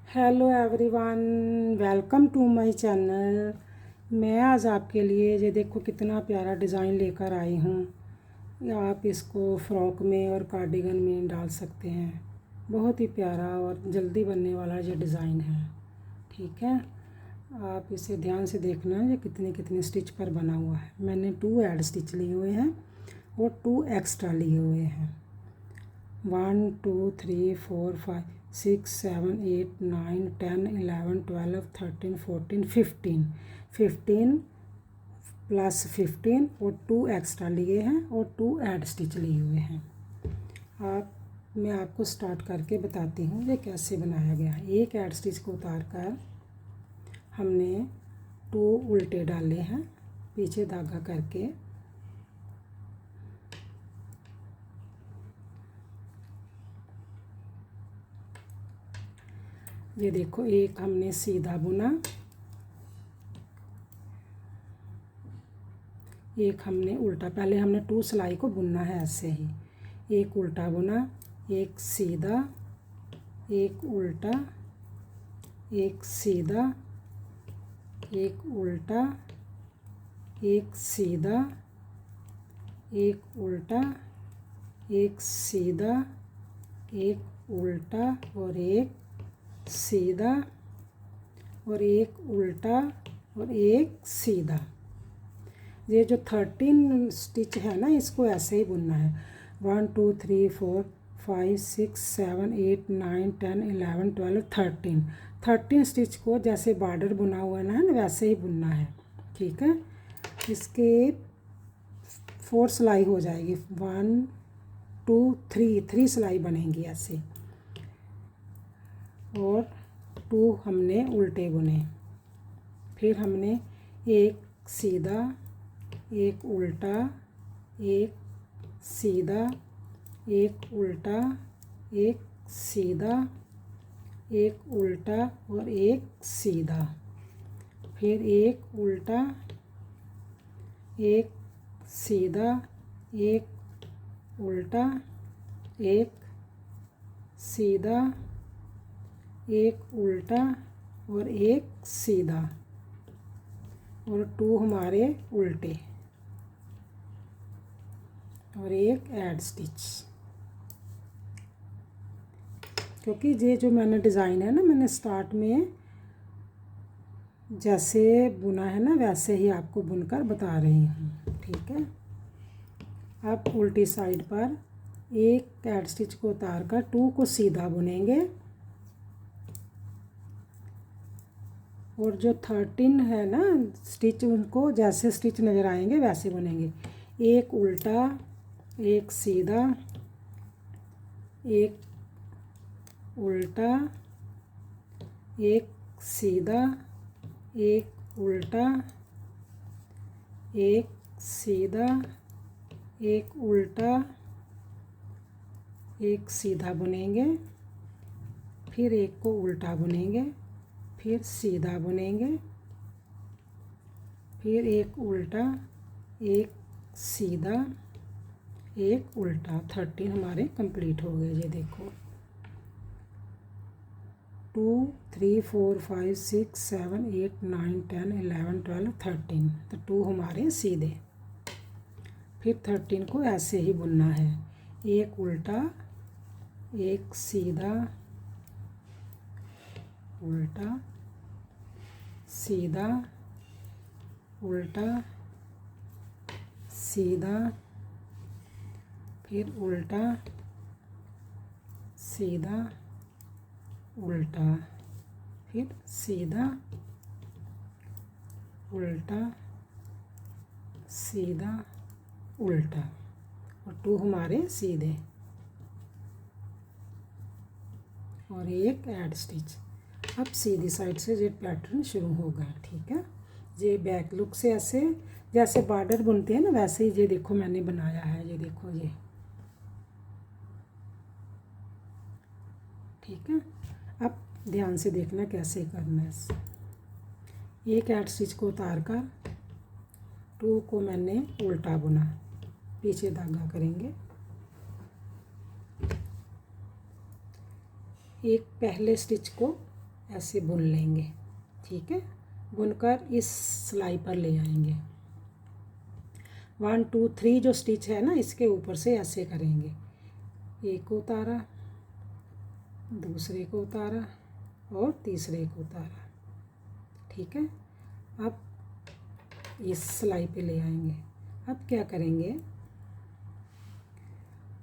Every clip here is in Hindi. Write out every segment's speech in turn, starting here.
Hello everyone, welcome to my channel. मैं आज आपके लिए ये देखो कितना प्यारा डिज़ाइन लेकर आई हूँ। आप इसको फ्रॉक में और कार्डिगन में डाल सकते हैं। बहुत ही प्यारा और जल्दी बनने वाला ये डिज़ाइन है। ठीक है, आप इसे ध्यान से देखना ये कितने कितने स्टिच पर बना हुआ है। मैंने 2 ऐड स्टिच लिए हुए हैं और 2 एक्स्ट्रा लिए हुए हैं। 1 2 3 4 5 6 7 8 9 10 11 12 13 14 15 15 प्लस 15 और 2 एक्स्ट्रा लिए हैं और 2 ऐड स्टिच लिए हुए हैं। मैं आपको स्टार्ट करके बताती हूँ ये कैसे बनाया गया है। एक ऐड स्टिच को उतार कर हमने 2 उल्टे डाले हैं पीछे धागा करके। ये देखो, एक हमने सीधा बुना, एक हमने उल्टा। पहले हमने 2 सिलाई को बुनना है ऐसे ही। एक उल्टा बुना, एक सीधा, एक उल्टा, एक सीधा, एक उल्टा, एक सीधा, एक उल्टा, एक सीधा, एक उल्टा और एक सीधा और एक उल्टा और एक सीधा। ये जो 13 स्टिच है ना, इसको ऐसे ही बुनना है। 1 2 3 4 5 6 7 8 9 10 11 12 13 स्टिच को जैसे बॉर्डर बुना हुआ है ना वैसे ही बुनना है। ठीक है, इसके 4 सिलाई हो जाएगी। 1 2 3 सिलाई बनेंगी ऐसे, और 2 हमने उल्टे बुने। फिर हमने एक सीधा, एक उल्टा, एक सीधा, एक उल्टा, एक सीधा, एक उल्टा और एक सीधा। फिर एक उल्टा, एक सीधा, एक उल्टा, एक सीधा, एक उल्टा और एक सीधा, और 2 हमारे उल्टे और एक ऐड स्टिच। क्योंकि ये जो मैंने डिज़ाइन है ना, मैंने स्टार्ट में जैसे बुना है ना वैसे ही आपको बुनकर बता रही हूँ। ठीक है, अब उल्टी साइड पर एक ऐड स्टिच को उतार कर 2 को सीधा बुनेंगे, और जो 13 है ना स्टिच उनको जैसे स्टिच नज़र आएंगे वैसे बुनेंगे। एक उल्टा, एक सीधा, एक उल्टा, एक सीधा, एक उल्टा, एक सीधा, एक उल्टा, एक सीधा बुनेंगे। फिर एक को उल्टा बुनेंगे, फिर सीधा बुनेंगे, फिर एक उल्टा, एक सीधा, एक उल्टा। 13 हमारे कंप्लीट हो गए। ये देखो 2 3 4 5 6 7 8 9 10 11 12 13, तो 2 हमारे सीधे। फिर 13 को ऐसे ही बुनना है। एक उल्टा, एक सीधा, उल्टा, सीधा, उल्टा, सीधा, फिर उल्टा, सीधा, उल्टा, फिर सीधा, उल्टा, सीधा, उल्टा, और 2 हमारे सीधे और एक ऐड स्टिच। अब सीधी साइड से ये पैटर्न शुरू होगा। ठीक है, ये बैक लुक से ऐसे जैसे बॉर्डर बुनते हैं ना वैसे ही ये देखो मैंने बनाया है। ये देखो ये। ठीक है, अब ध्यान से देखना कैसे करना है। एक ऐड स्टिच को उतार कर 2 को मैंने उल्टा बुना, पीछे धागा करेंगे। एक पहले स्टिच को ऐसे बुन लेंगे। ठीक है, बुनकर इस सिलाई पर ले आएंगे। 1 2 3 जो स्टिच है ना, इसके ऊपर से ऐसे करेंगे। एक को उतारा, दूसरे को उतारा और तीसरे को उतारा। ठीक है, अब इस सिलाई पे ले आएंगे। अब क्या करेंगे,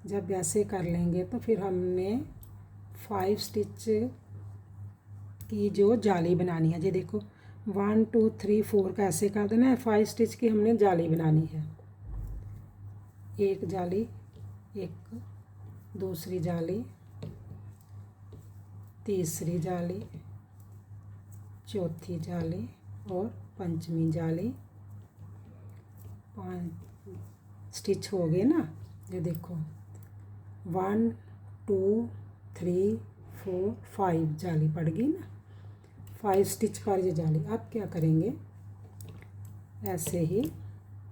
जब ऐसे कर लेंगे तो फिर हमने 5 स्टिच की जो जाली बनानी है। ये देखो 1 2 3 4 का ऐसे कर देना है। 5 स्टिच की हमने जाली बनानी है। एक जाली, एक दूसरी जाली, तीसरी जाली, चौथी जाली और पंचमी जाली। 5 स्टिच हो गए ना। ये देखो 1 2 3 4 5 जाली पड़ गई ना। 5 स्टिच पर ये जाली। अब क्या करेंगे, ऐसे ही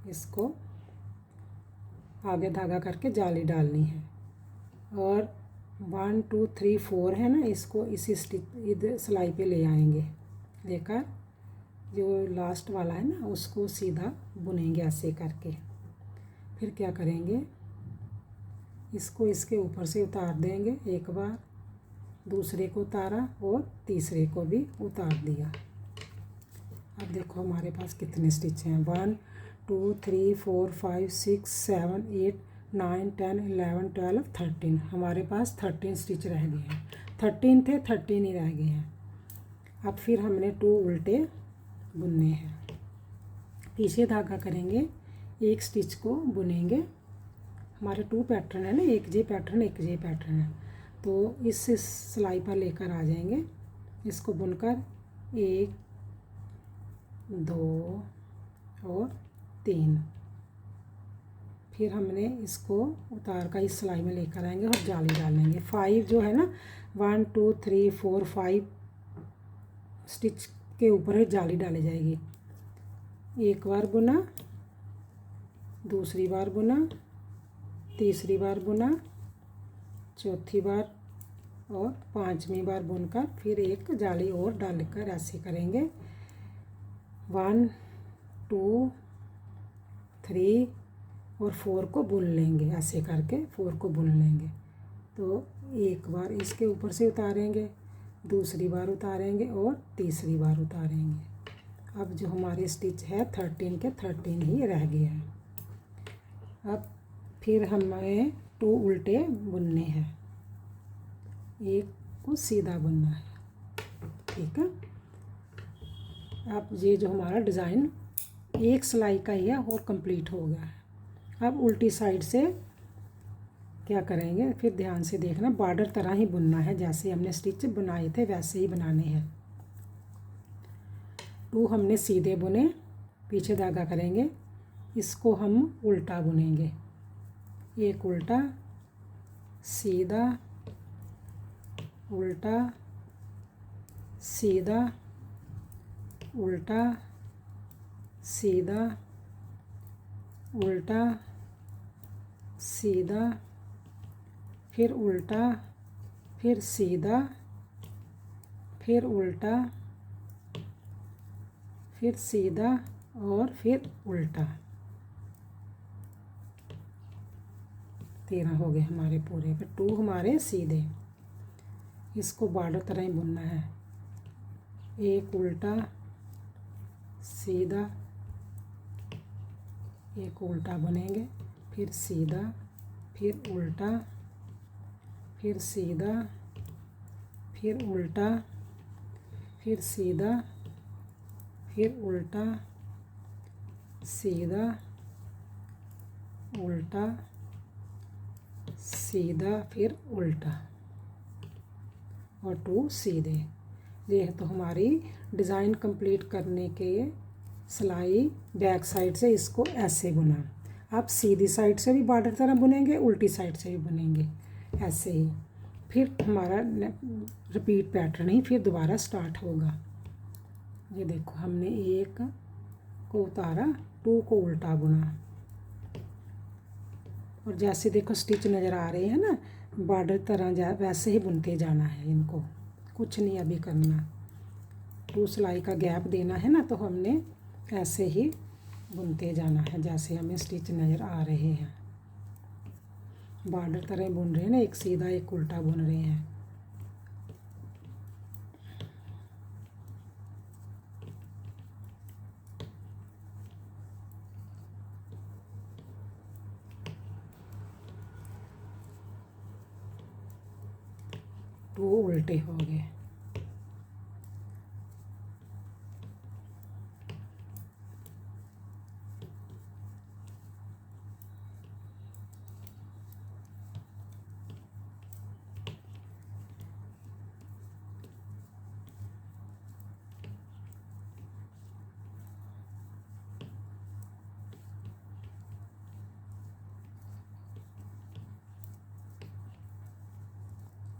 इसको आगे धागा करके जाली डालनी है। और 1 2 3 4 है ना, इसको इसी स्टिच इधर सिलाई पे ले आएंगे। लेकर जो लास्ट वाला है ना, उसको सीधा बुनेंगे ऐसे करके। फिर क्या करेंगे, इसको इसके ऊपर से उतार देंगे एक बार, दूसरे को उतारा और तीसरे को भी उतार दिया। अब देखो हमारे पास कितने स्टिच हैं। 1 2 3 4 5 6 7 8 9 10 11 12 13। हमारे पास 13 स्टिच रह गए हैं। 13 थे, 13 ही रह गए हैं। अब फिर हमने 2 उल्टे बुनने हैं। पीछे धागा करेंगे, एक स्टिच को बुनेंगे। हमारे 2 पैटर्न है ना, एक जे पैटर्न एक जे पैटर्न है। तो इस सिलाई पर लेकर आ जाएंगे। इसको बुनकर 1 2 और 3। फिर हमने इसको उतार कर इस सिलाई में लेकर आएंगे और जाली डालेंगे। 5 जो है ना, 1 2 3 4 5 स्टिच के ऊपर ही जाली डाली जाएगी। एक बार बुना, दूसरी बार बुना, तीसरी बार बुना, चौथी बार और पांचवी बार बुनकर फिर एक जाली और डालकर ऐसे करेंगे। 1 2 3 और 4 को बुन लेंगे। ऐसे करके 4 को बुन लेंगे। तो एक बार इसके ऊपर से उतारेंगे, दूसरी बार उतारेंगे और तीसरी बार उतारेंगे। अब जो हमारे स्टिच है 13 के 13 ही रह गए हैं। अब फिर हमें 2 उल्टे बुनने हैं, एक को सीधा बुनना है। ठीक है, अब ये जो हमारा डिज़ाइन एक सिलाई का ही है और कंप्लीट हो गया है। अब उल्टी साइड से क्या करेंगे, फिर ध्यान से देखना, बॉर्डर तरह ही बुनना है। जैसे हमने स्टिच बनाए थे वैसे ही बनाने हैं। 2 हमने सीधे बुने, पीछे धागा करेंगे, इसको हम उल्टा बुनेंगे। एक उल्टा, सीधा, उल्टा, सीधा, उल्टा, सीधा, उल्टा, सीधा, फिर उल्टा, फिर सीधा, फिर उल्टा, फिर सीधा और फिर उल्टा। 13 हो गए हमारे पूरे। फिर 2 हमारे सीधे, इसको बॉर्डर तरह ही बुनना है। एक उल्टा, सीधा, एक उल्टा बुनेंगे, फिर सीधा, फिर उल्टा, फिर सीधा, फिर उल्टा, फिर सीधा, फिर उल्टा, सीधा, उल्टा, सीधा, फिर उल्टा और 2 सीधे। ये तो हमारी डिज़ाइन कंप्लीट करने के सिलाई बैक साइड से इसको ऐसे बुना। आप सीधी साइड से भी बॉर्डर तरह बुनेंगे, उल्टी साइड से भी बुनेंगे ऐसे ही। फिर हमारा रिपीट पैटर्न ही फिर दोबारा स्टार्ट होगा। ये देखो हमने 1 को उतारा, 2 को उल्टा बुना और जैसे देखो स्टिच नज़र आ रहे हैं ना, बॉर्डर तरह वैसे ही बुनते जाना है इनको, कुछ नहीं अभी करना। 2 सिलाई का गैप देना है ना, तो हमने ऐसे ही बुनते जाना है जैसे हमें स्टिच नज़र आ रहे हैं। बॉर्डर तरह बुन रहे हैं ना, एक सीधा एक उल्टा बुन रहे हैं। तो उल्टे हो गए।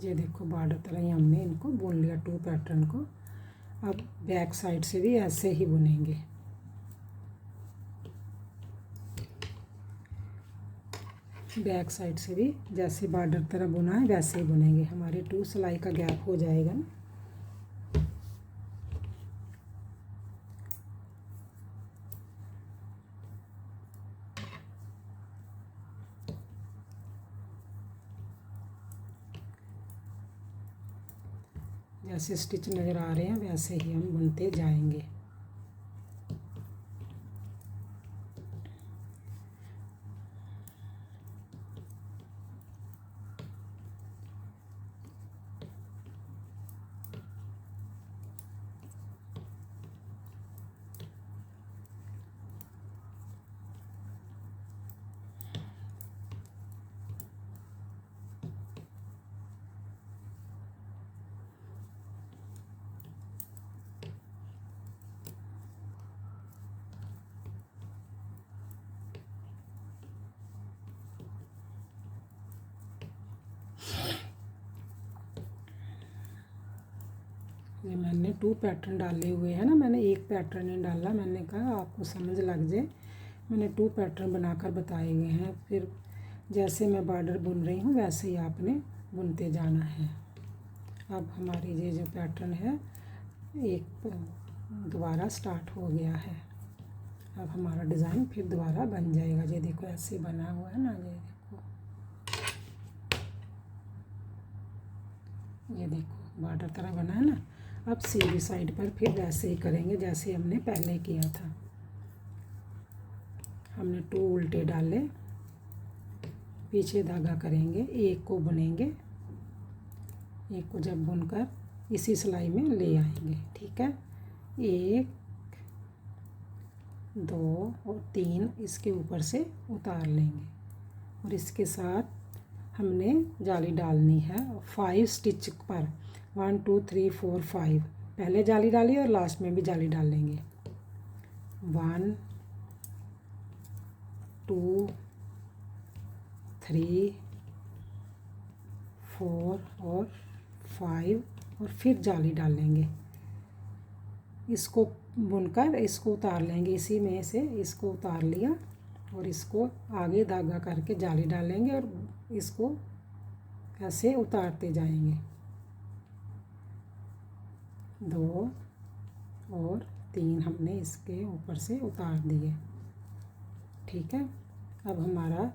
ये देखो बॉर्डर तरह ही हमने इनको बुन लिया 2 पैटर्न को। अब बैक साइड से भी ऐसे ही बुनेंगे। बैक साइड से भी जैसे बॉर्डर तरह बुना है वैसे ही बुनेंगे। हमारे 2 सिलाई का गैप हो जाएगा ना। जैसे स्टिच नज़र आ रहे हैं वैसे ही हम बुनते जाएंगे। ये मैंने 2 पैटर्न डाले हुए हैं ना, मैंने एक पैटर्न नहीं डाला। मैंने कहा आपको समझ लग जाए, मैंने 2 पैटर्न बनाकर बताए हुए हैं। फिर जैसे मैं बॉर्डर बुन रही हूँ वैसे ही आपने बुनते जाना है। अब हमारी ये जो पैटर्न है एक दोबारा स्टार्ट हो गया है। अब हमारा डिज़ाइन फिर दोबारा बन जाएगा। ये देखो ऐसे बना हुआ है ना, ये देखो बॉर्डर तरह बना है ना। अब सीधी साइड पर फिर वैसे ही करेंगे जैसे हमने पहले किया था। हमने 2 उल्टे डाले, पीछे धागा करेंगे, एक को बुनेंगे, एक को जब बुनकर इसी सिलाई में ले आएंगे। ठीक है, 1 2 और 3 इसके ऊपर से उतार लेंगे और इसके साथ हमने जाली डालनी है 5 स्टिच पर। 1 2 3 4 5 पहले जाली डाली और लास्ट में भी जाली डाल लेंगे। 1 2 3 4 और 5 और फिर जाली डाल लेंगे। इसको बुनकर इसको उतार लेंगे, इसी में से इसको उतार लिया और इसको आगे धागा करके जाली डालेंगे और इसको ऐसे उतारते जाएंगे। 2 और 3 हमने इसके ऊपर से उतार दिए। ठीक है, अब हमारा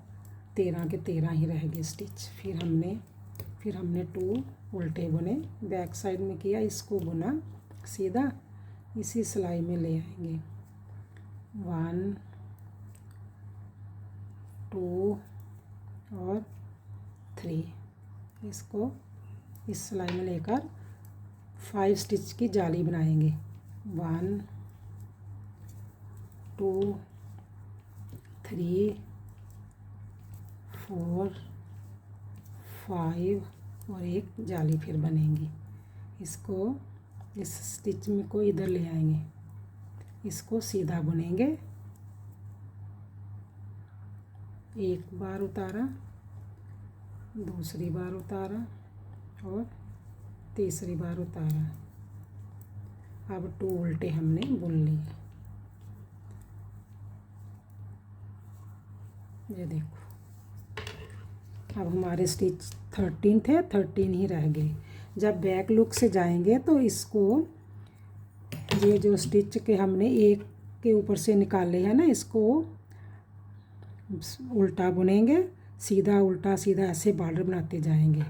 13 के 13 ही रह गए स्टिच। फिर हमने 2 उल्टे बुने, बैक साइड में किया, इसको बुना सीधा, इसी सिलाई में ले आएंगे। 1 2 और 3 इसको इस सिलाई में लेकर 5 स्टिच की जाली बनाएंगे। 1 2 3 4 5 और एक जाली फिर बनेगी। इसको इस स्टिच में को इधर ले आएंगे, इसको सीधा बुनेंगे, एक बार उतारा, दूसरी बार उतारा और तीसरी बार उतारा। अब 2 उल्टे हमने बुन लिए। ये देखो अब हमारे स्टिच 13 थे, 13 ही रह गए। जब बैक लुक से जाएंगे तो इसको ये जो स्टिच के हमने एक के ऊपर से निकाले हैं ना, इसको उल्टा बुनेंगे, सीधा उल्टा सीधा ऐसे बॉर्डर बनाते जाएंगे।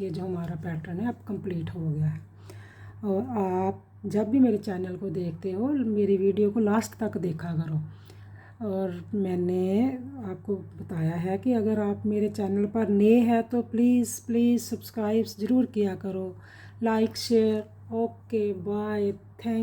ये जो हमारा पैटर्न है अब कंप्लीट हो गया है। और आप जब भी मेरे चैनल को देखते हो मेरी वीडियो को लास्ट तक देखा करो। और मैंने आपको बताया है कि अगर आप मेरे चैनल पर नए हैं तो प्लीज़ प्लीज़ सब्सक्राइब ज़रूर किया करो, like share. Okay bye, thank